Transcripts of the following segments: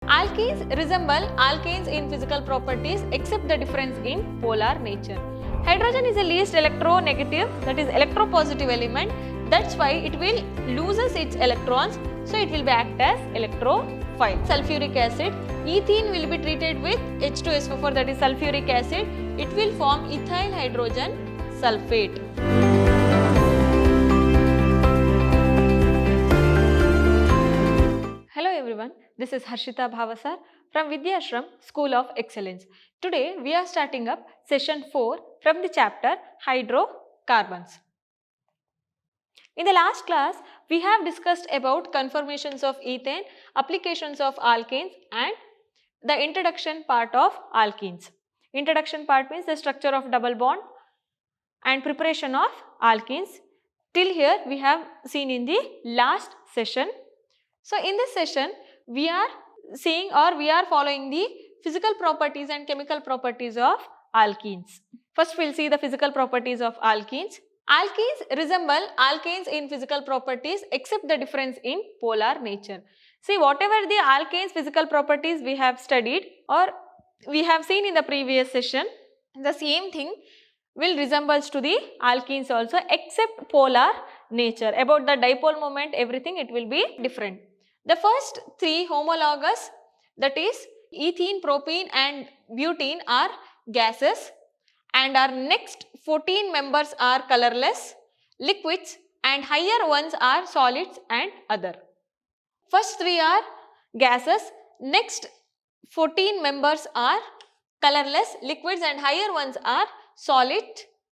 Alkenes resemble alkanes in physical properties except the difference in polar nature. Hydrogen is the least electronegative, that is electropositive element. That's why it will loses its electrons, so it will be act as electrophile. Sulfuric acid, ethene will be treated with H2SO4, that is sulfuric acid. It will form ethyl hydrogen sulfate. Hello everyone, this is Harshita Bhavasar from Vidyashram School of Excellence. Today we are starting up session 4 from the chapter Hydrocarbons. In the last class, we have discussed about conformations of ethane, applications of alkanes and the introduction part of alkenes. Introduction part means the structure of double bond and preparation of alkenes. Till here we have seen in the last session. So in this session, we are seeing or we are following the physical properties and chemical properties of alkenes. First we will see the physical properties of alkenes. Alkenes resemble alkanes in physical properties except the difference in polar nature. See, whatever the alkanes physical properties we have studied or we have seen in the previous session, the same thing will resembles to the alkenes also except polar nature. About the dipole moment, everything it will be different. The first three homologous, that is ethene, propene and butene are gases, and our next 14 members are colorless, liquids, and higher ones are solids and other. First three are gases, next 14 members are colorless, liquids and higher ones are solid.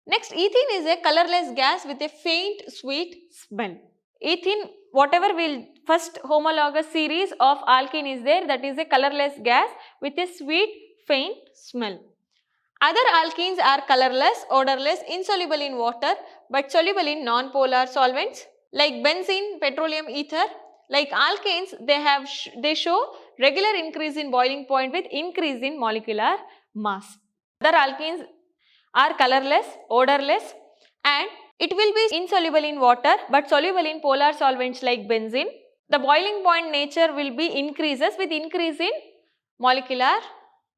Next, ethene is a colorless gas with a faint sweet smell. Ethene, whatever will first homologous series of alkene is there, that is a colorless gas with a sweet faint smell. Other alkenes are colorless, odorless, insoluble in water but soluble in non-polar solvents like benzene, petroleum ether. Like alkanes, they show regular increase in boiling point with increase in molecular mass. Other alkenes are colorless, odorless and it will be insoluble in water but soluble in polar solvents like benzene. The boiling point nature will be increases with increase in molecular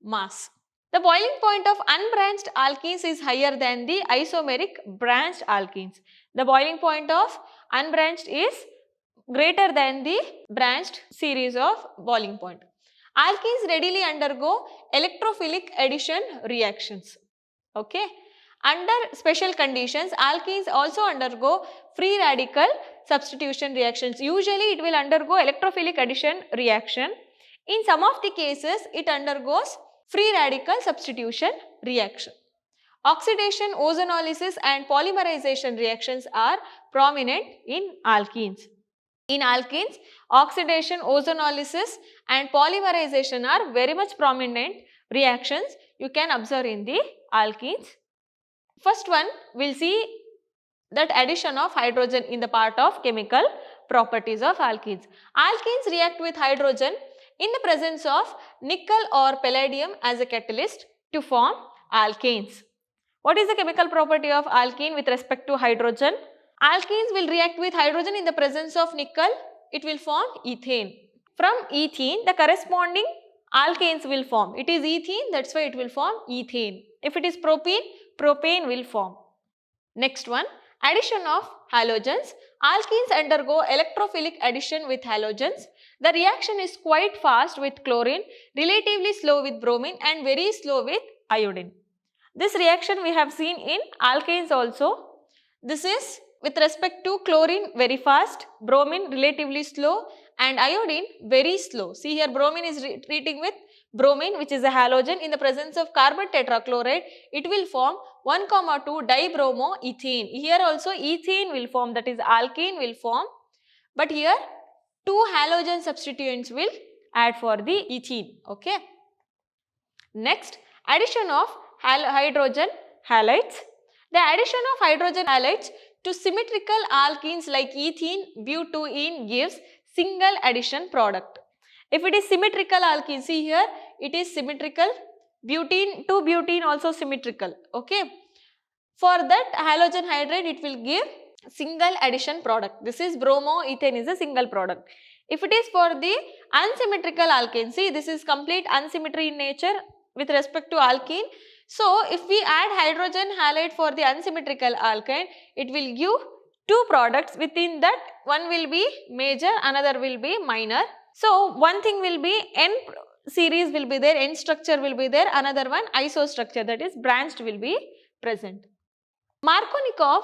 mass. The boiling point of unbranched alkenes is higher than the isomeric branched alkenes. The boiling point of unbranched is greater than the branched series of boiling point. Alkenes readily undergo electrophilic addition reactions. Okay. Under special conditions, alkenes also undergo free radical substitution reactions. Usually it will undergo electrophilic addition reaction. In some of the cases, it undergoes free radical substitution reaction. Oxidation, ozonolysis and polymerization reactions are prominent in alkenes. In alkenes, oxidation, ozonolysis and polymerization are very much prominent reactions you can observe in the alkenes. First one, we will see that addition of hydrogen in the part of chemical properties of alkenes. Alkenes react with hydrogen in the presence of nickel or palladium as a catalyst to form alkanes. What is the chemical property of alkene with respect to hydrogen? Alkenes will react with hydrogen in the presence of nickel, it will form ethane. From ethene, the corresponding alkanes will form. It is ethene, that's why it will form ethane. If it is propene, propane will form. Next one, addition of halogens. Alkenes undergo electrophilic addition with halogens. The reaction is quite fast with chlorine, relatively slow with bromine and very slow with iodine. This reaction we have seen in alkanes also. This is with respect to chlorine very fast, bromine relatively slow and iodine very slow. See here, bromine is treating with bromine, which is a halogen. In the presence of carbon tetrachloride, it will form 1,2 dibromoethane. Here also ethane will form, that is alkene will form, but here 2 halogen substituents will add for the ethene. Okay. Next, addition of hydrogen halides. The addition of hydrogen halides to symmetrical alkenes like ethene, butene gives single addition product. If it is symmetrical alkene, see here it is symmetrical, butene to butene also symmetrical. Okay. For that halogen hydride it will give single addition product. This is bromoethane is a single product. If it is for the unsymmetrical alkane, see this is complete unsymmetry in nature with respect to alkene. So if we add hydrogen halide for the unsymmetrical alkane, it will give two products. Within that, one will be major, another will be minor. So one thing will be N series will be there, N structure will be there, another one iso structure, that is branched, will be present. Markovnikov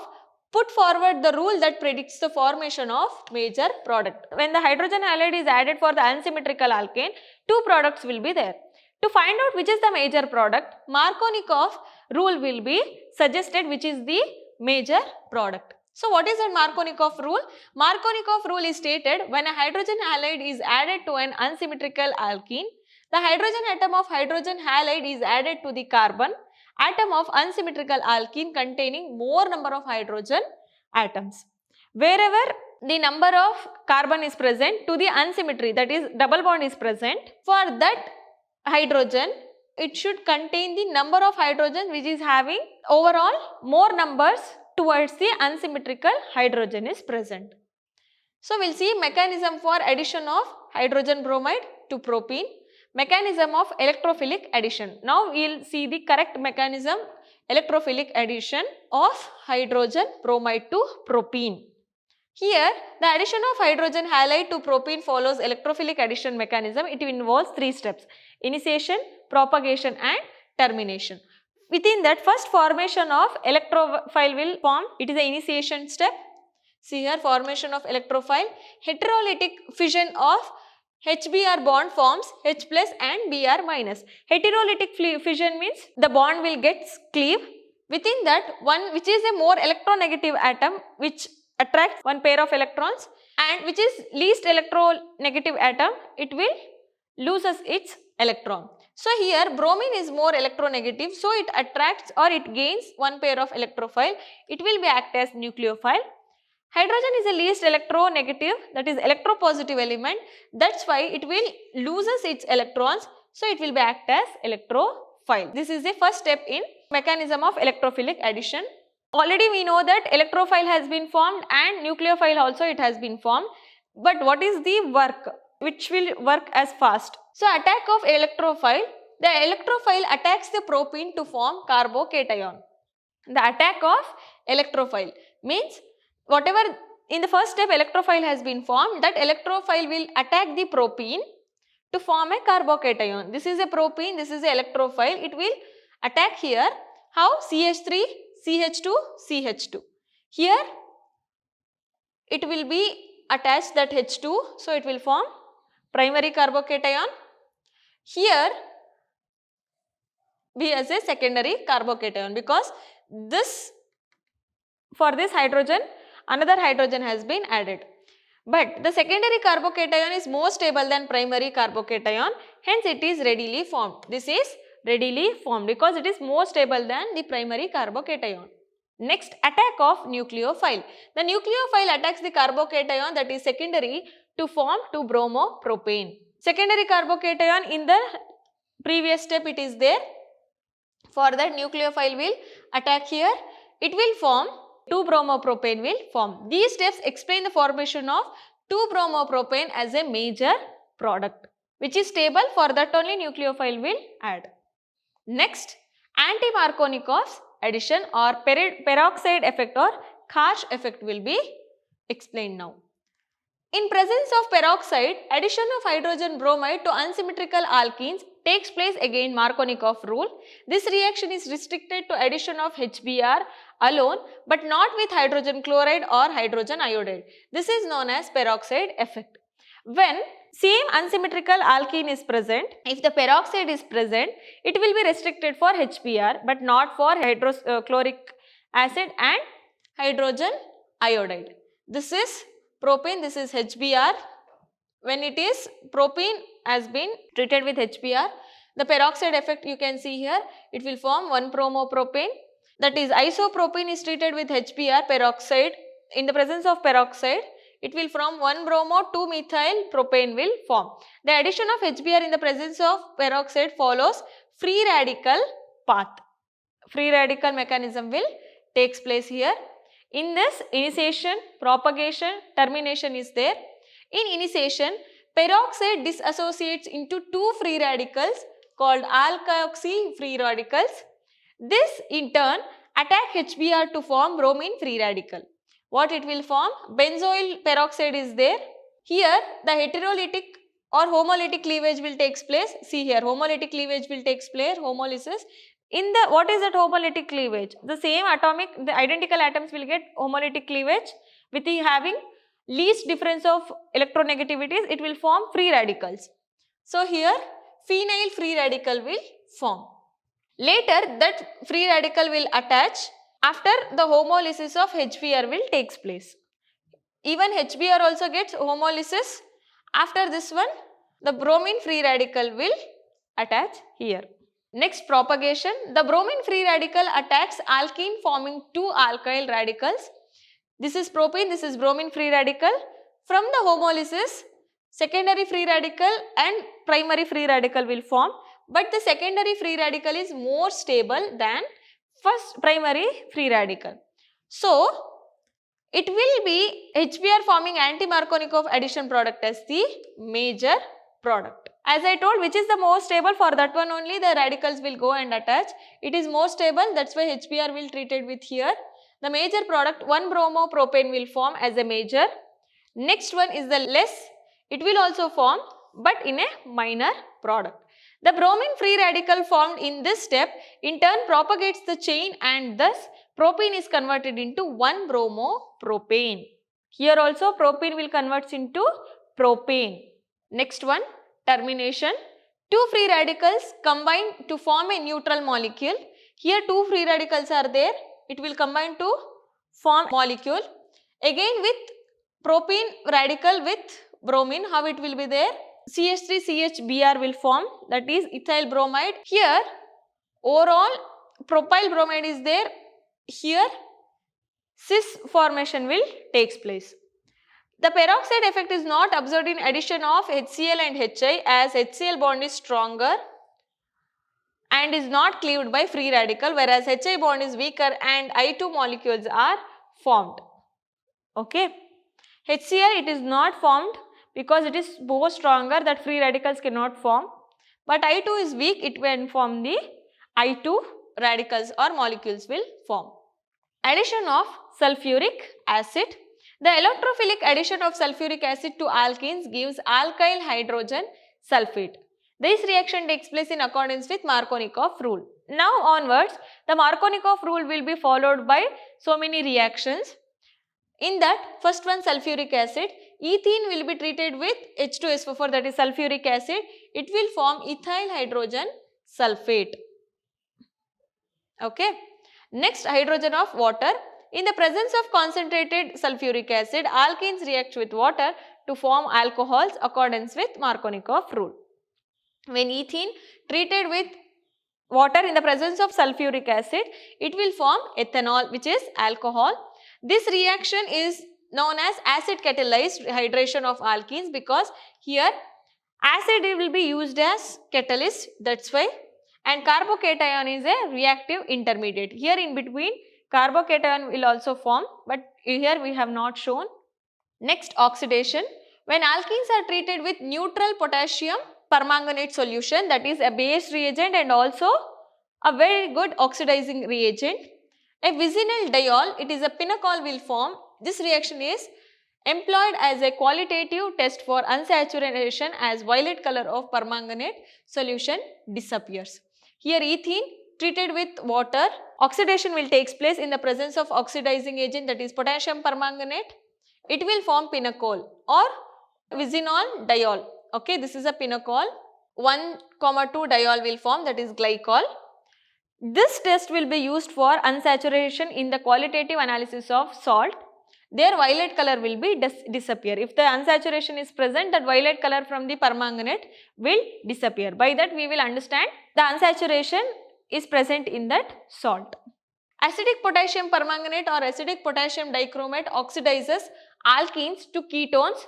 put forward the rule that predicts the formation of major product. When the hydrogen halide is added for the unsymmetrical alkane, two products will be there. To find out which is the major product, Markovnikov rule will be suggested, which is the major product. So what is that Markovnikov rule? Markovnikov rule is stated when a hydrogen halide is added to an unsymmetrical alkene, the hydrogen atom of hydrogen halide is added to the carbon atom of unsymmetrical alkene containing more number of hydrogen atoms. Wherever the number of carbon is present, to the unsymmetry, that is double bond is present, for that hydrogen it should contain the number of hydrogen which is having overall more numbers towards the unsymmetrical hydrogen is present. So we will see mechanism for addition of hydrogen bromide to propene. Mechanism of electrophilic addition. Now we will see the correct mechanism, electrophilic addition of hydrogen bromide to propene. Here the addition of hydrogen halide to propene follows electrophilic addition mechanism. It involves three steps: initiation, propagation and termination. Within that, first formation of electrophile will form. It is the initiation step. See here, formation of electrophile. Heterolytic fission of HBr bond forms H plus and Br minus. Heterolytic fission means the bond will get cleave. Within that, one which is a more electronegative atom which attracts one pair of electrons, and which is least electronegative atom, it will loses its electron. So here bromine is more electronegative, so it attracts or it gains one pair of electrophile. It will be act as nucleophile. Hydrogen is the least electronegative, that is electropositive element. That's why it will loses its electrons, so it will be act as electrophile. This is the first step in mechanism of electrophilic addition. Already we know that electrophile has been formed and nucleophile also it has been formed. But what is the work which will work as fast? So attack of electrophile. The electrophile attacks the propene to form carbocation. The attack of electrophile means whatever in the first step electrophile has been formed, that electrophile will attack the propene to form a carbocation. This is a propene, this is a electrophile. It will attack here. How? CH3, CH2, CH2. Here it will be attached that H2, so it will form primary carbocation. Here be as a secondary carbocation, because this for this hydrogen another hydrogen has been added. But the secondary carbocation is more stable than primary carbocation, hence it is readily formed. This is readily formed because it is more stable than the primary carbocation. Next, attack of nucleophile. The nucleophile attacks the carbocation that is secondary to form 2-bromopropane. Secondary carbocation in the previous step it is there. For that nucleophile will attack here. It will form 2-bromopropane will form. These steps explain the formation of 2-bromopropane as a major product which is stable. For that only nucleophile will add. Next, anti-Markovnikov's addition or peroxide effect or Karsh effect will be explained now. In presence of peroxide, addition of hydrogen bromide to unsymmetrical alkenes takes place again Markovnikov rule. This reaction is restricted to addition of HBr alone but not with hydrogen chloride or hydrogen iodide. This is known as peroxide effect. When same unsymmetrical alkene is present, if the peroxide is present, it will be restricted for HBr but not for hydrochloric acid and hydrogen iodide. This is propane, this is HBr. When it is propene has been treated with HBr, the peroxide effect you can see here, it will form 1-bromopropane. That is isopropene is treated with HBr peroxide. In the presence of peroxide, it will from 1-bromo 2-methyl propane will form. The addition of HBr in the presence of peroxide follows free radical path. Free radical mechanism will takes place here. In this, initiation, propagation, termination is there. In initiation, peroxide disassociates into two free radicals called alkoxy free radicals. This in turn attack HBr to form bromine free radical. What it will form? Benzoyl peroxide is there. Here the heterolytic or homolytic cleavage will take place. See here, homolytic cleavage will take place, homolysis. In the, what is that homolytic cleavage? The same atomic, the identical atoms will get homolytic cleavage with the having least difference of electronegativities, it will form free radicals. So here phenyl free radical will form. Later that free radical will attach after the homolysis of HBr will takes place. Even HBr also gets homolysis. After this one, the bromine free radical will attach here. Next, propagation. The bromine free radical attacks alkene forming two alkyl radicals. This is propene, this is bromine free radical. From the homolysis, secondary free radical and primary free radical will form, but the secondary free radical is more stable than first primary free radical. So, it will be HBr forming anti-Markovnikov addition product as the major product. As I told, which is the most stable, for that one only the radicals will go and attach. It is more stable, that's why HBr will treated with here. The major product 1-bromopropane will form as a major. Next one is the less, it will also form but in a minor product. The bromine free radical formed in this step in turn propagates the chain and thus propene is converted into 1-bromopropane. Here also propene will convert into propane. Next one, termination. Two free radicals combine to form a neutral molecule. Here two free radicals are there. It will combine to form molecule. Again with propene radical with bromine, how it will be there? CH3CHBr will form, that is ethyl bromide. Here overall propyl bromide is there. Here cis formation will takes place. The peroxide effect is not observed in addition of HCl and HI as HCl bond is stronger and is not cleaved by free radical, whereas HI bond is weaker and I2 molecules are formed. Okay. HCl it is not formed because it is more stronger that free radicals cannot form, but I2 is weak, it will form the I2 radicals or molecules will form. Addition of sulfuric acid. The electrophilic addition of sulfuric acid to alkenes gives alkyl hydrogen sulfate. This reaction takes place in accordance with Markovnikov rule. Now onwards, the Markovnikov rule will be followed by so many reactions. In that, first one sulfuric acid, ethene will be treated with H2SO4, that is sulfuric acid. It will form ethyl hydrogen sulfate. Okay. Next, hydrogen of water. In the presence of concentrated sulfuric acid, alkenes react with water to form alcohols accordance with Markovnikov rule. When ethene treated with water in the presence of sulfuric acid, it will form ethanol, which is alcohol. This reaction is known as acid catalyzed hydration of alkenes because here acid will be used as catalyst, that's why, and carbocation is a reactive intermediate. Here in between carbocation will also form, but here we have not shown. Next, oxidation. When alkenes are treated with neutral potassium permanganate solution, that is a base reagent and also a very good oxidizing reagent, a vicinal diol, it is a pinacol will form. This reaction is employed as a qualitative test for unsaturation as violet color of permanganate solution disappears. Here ethene treated with water, oxidation will take place in the presence of oxidizing agent, that is potassium permanganate. It will form pinacol or vicinal diol. Okay, this is a pinacol. 1, 2 diol will form, that is glycol. This test will be used for unsaturation in the qualitative analysis of salt. Their violet color will be disappear. If the unsaturation is present, that violet color from the permanganate will disappear. By that we will understand the unsaturation is present in that salt. Acidic potassium permanganate or acidic potassium dichromate oxidizes alkenes to ketones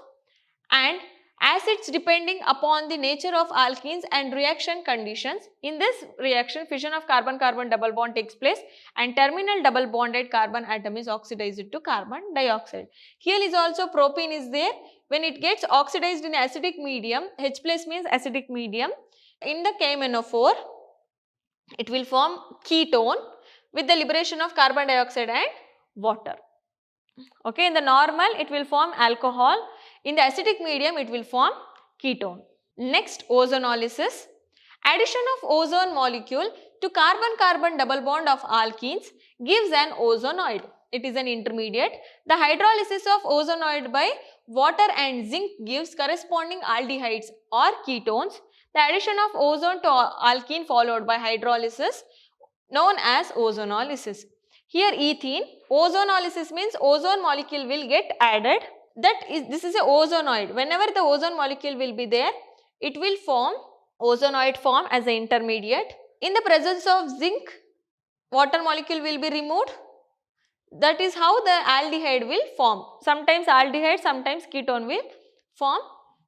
and acids depending upon the nature of alkenes and reaction conditions. In this reaction, fission of carbon-carbon double bond takes place and terminal double bonded carbon atom is oxidized to carbon dioxide. Here is also propene is there. when it gets oxidized in acidic medium, H plus means acidic medium, in the KMnO4, it will form ketone with the liberation of carbon dioxide and water. Okay, in the normal it will form alcohol, in the acidic medium it will form ketone. Next, ozonolysis. Addition of ozone molecule to carbon-carbon double bond of alkenes gives an ozonoid. It is an intermediate. The hydrolysis of ozonoid by water and zinc gives corresponding aldehydes or ketones. The addition of ozone to alkene followed by hydrolysis known as ozonolysis. Here ethene, ozonolysis means ozone molecule will get added. This is a ozonoid. Whenever the ozone molecule will be there, it will form ozonoid form as an intermediate. In the presence of zinc, water molecule will be removed. That is how the aldehyde will form. Sometimes aldehyde, sometimes ketone will form.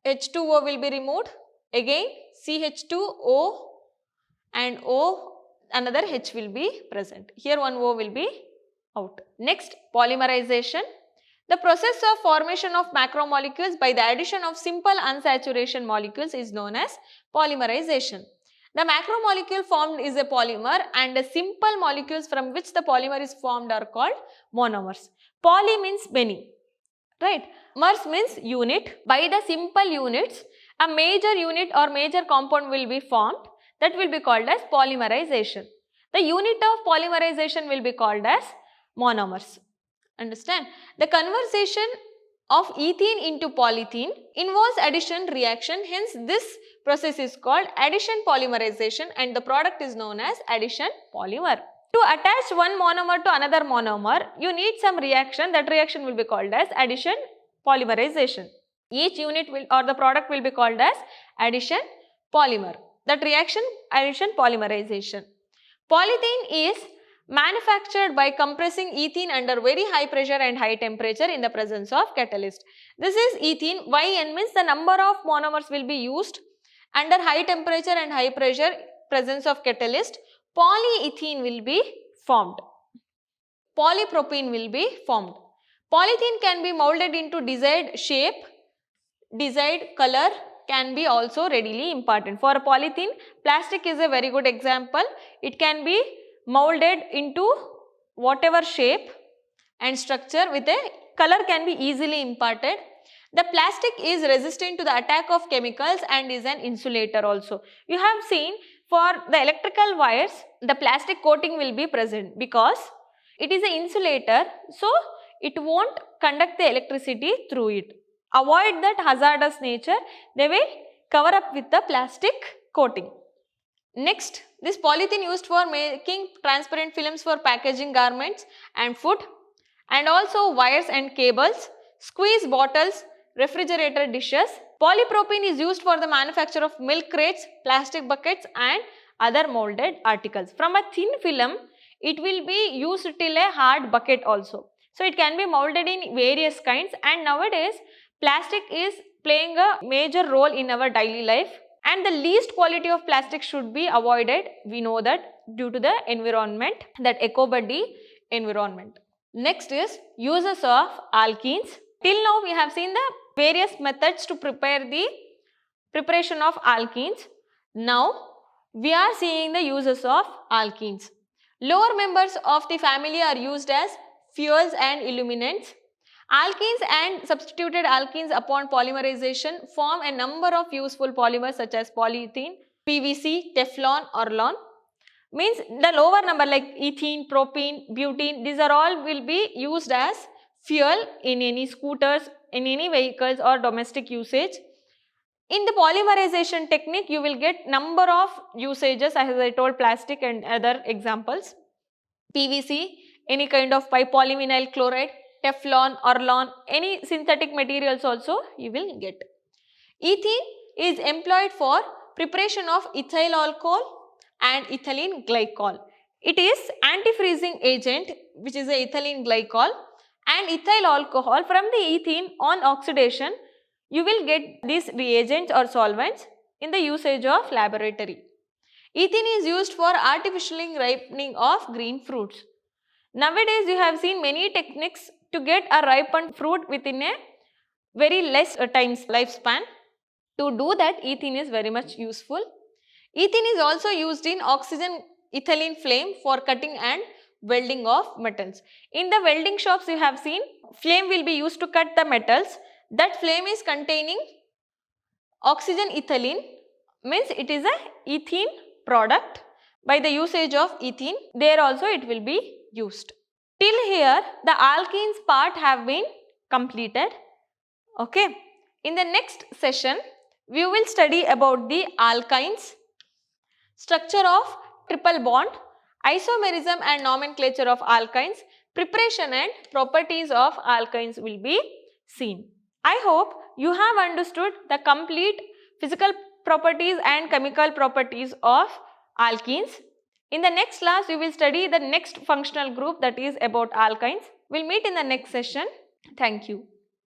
H2O will be removed. Again CH2O and O, another H will be present. Here one O will be out. Next, polymerization. The process of formation of macromolecules by the addition of simple unsaturation molecules is known as polymerization. The macromolecule formed is a polymer and the simple molecules from which the polymer is formed are called monomers. Poly means many, right? Mers means unit. By the simple units, a major unit or major compound will be formed, that will be called as polymerization. The unit of polymerization will be called as monomers. Understand? The conversion of ethene into polythene involves addition reaction, hence this process is called addition polymerization and the product is known as addition polymer. To attach one monomer to another monomer, you need some reaction, that reaction will be called as addition polymerization. Each unit will or the product will be called as addition polymer. That reaction addition polymerization. Polythene is manufactured by compressing ethene under very high pressure and high temperature in the presence of catalyst. This is ethene. Yn means the number of monomers will be used under high temperature and high pressure presence of catalyst. Polyethene will be formed. Polypropene will be formed. Polythene can be molded into desired shape, desired color can be also readily imparted. For polythene, plastic is a very good example. It can be molded into whatever shape and structure with a color can be easily imparted. The plastic is resistant to the attack of chemicals and is an insulator also. You have seen for the electrical wires, the plastic coating will be present because it is an insulator, so it won't conduct the electricity through it. Avoid that hazardous nature, they will cover up with the plastic coating. Next, this polythene used for making transparent films for packaging garments and food, and also wires and cables, squeeze bottles, refrigerator dishes. Polypropene is used for the manufacture of milk crates, plastic buckets and other molded articles. From a thin film, it will be used till a hard bucket also. So, it can be molded in various kinds, and nowadays plastic is playing a major role in our daily life, and the least quality of plastic should be avoided. We know that due to the environment, that eco-buddy environment. Next is uses of alkenes. Till now we have seen the various methods to prepare the preparation of alkenes. Now we are seeing the uses of alkenes. Lower members of the family are used as fuels and illuminants. Alkenes and substituted alkenes upon polymerization form a number of useful polymers such as polyethylene, PVC, Teflon, Orlon. Means the lower number like ethene, propene, butene, these are all will be used as fuel in any scooters, in any vehicles or domestic usage. In the polymerization technique, you will get number of usages as I told, plastic and other examples. PVC, any kind of pipe, polyvinyl chloride, Teflon, Orlon, any synthetic materials also you will get. Ethene is employed for preparation of ethyl alcohol and ethylene glycol. It is anti-freezing agent, which is a ethylene glycol, and ethyl alcohol. From the ethene on oxidation, you will get these reagents or solvents in the usage of laboratory. Ethene is used for artificially ripening of green fruits. Nowadays, you have seen many techniques to get a ripened fruit within a very less times lifespan. To do that, ethene is very much useful. Ethene is also used in oxygen ethylene flame for cutting and welding of metals. In the welding shops you have seen, flame will be used to cut the metals. That flame is containing oxygen ethylene, means it is a ethene product. By the usage of ethene, there also it will be used. Till here the alkenes part have been completed. Okay. In the next session, we will study about the alkynes, structure of triple bond, isomerism and nomenclature of alkynes, preparation and properties of alkynes will be seen. I hope you have understood the complete physical properties and chemical properties of alkenes. In the next class, we will study the next functional group, that is about alkynes. We will meet in the next session. Thank you.